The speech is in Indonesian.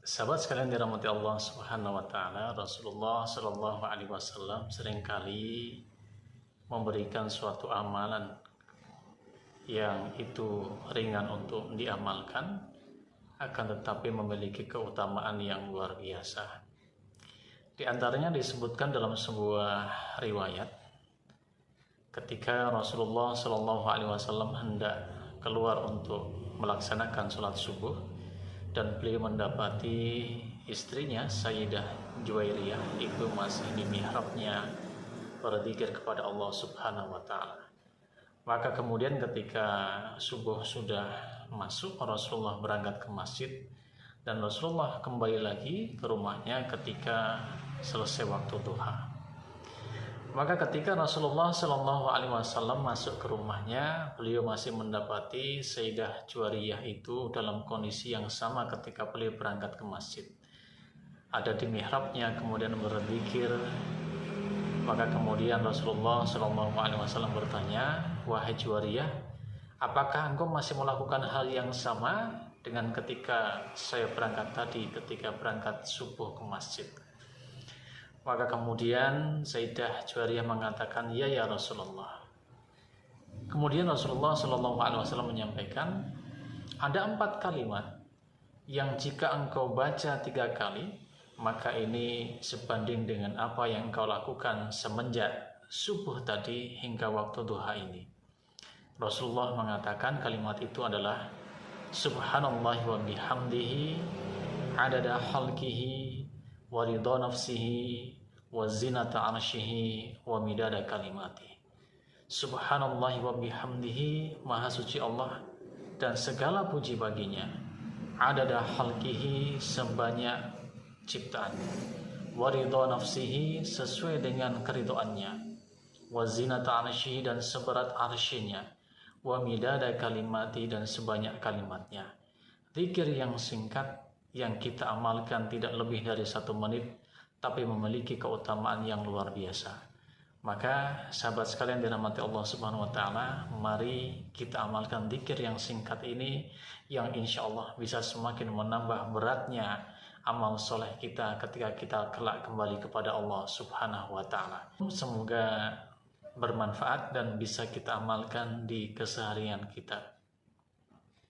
Sahabat sekalian dirahmati Allah Subhanahu wa taala, Rasulullah Shallallahu alaihi wasallam seringkali memberikan suatu amalan yang itu ringan untuk diamalkan, akan tetapi memiliki keutamaan yang luar biasa. Di antaranya disebutkan dalam sebuah riwayat, ketika Rasulullah Shallallahu alaihi wasallam hendak keluar untuk melaksanakan sholat subuh, dan beliau mendapati istrinya Sayyidah Juwairiyah itu masih di mihrabnya berzikir kepada Allah Subhanahu wa taala. Maka kemudian ketika subuh sudah masuk, Rasulullah berangkat ke masjid dan Rasulullah kembali lagi ke rumahnya ketika selesai waktu duha. Maka ketika Rasulullah Shallallahu alaihi wasallam masuk ke rumahnya, beliau masih mendapati Sayyidah Juwairiyah itu dalam kondisi yang sama ketika beliau berangkat ke masjid. Ada di mihrabnya kemudian berzikir. Maka kemudian Rasulullah Shallallahu alaihi wasallam bertanya, "Wahai Juwairiyah, apakah engkau masih melakukan hal yang sama dengan ketika saya berangkat tadi, ketika berangkat subuh ke masjid?" Maka kemudian Sayyidah Juwairiyah mengatakan, "Ya Rasulullah." Kemudian Rasulullah Shallallahu alaihi wasallam menyampaikan, ada 4 kalimat yang jika engkau baca 3 kali, maka ini sebanding dengan apa yang engkau lakukan semenjak subuh tadi hingga waktu duha ini. Rasulullah mengatakan kalimat itu adalah Subhanallah wa bihamdihi adada khalqihi wa ridha nafsihi wa zinata arsyihi wa midada kalimati. Subhanallah wa bihamdihi, maha suci Allah dan segala puji baginya. Adada khalqihi, sebanyak ciptaan. Wa ridha nafsihi, sesuai dengan keridhaannya. Wa zinata arsyihi, dan seberat arsyinya. Wa midada kalimati, dan sebanyak kalimatnya. Zikir yang singkat yang kita amalkan tidak lebih dari 1 menit, tapi memiliki keutamaan yang luar biasa. Maka sahabat sekalian dirahmati Allah Subhanahu wa taala, mari kita amalkan zikir yang singkat ini, yang insya Allah bisa semakin menambah beratnya amal soleh kita ketika kita kelak kembali kepada Allah Subhanahu wa taala. Semoga bermanfaat dan bisa kita amalkan di keseharian kita.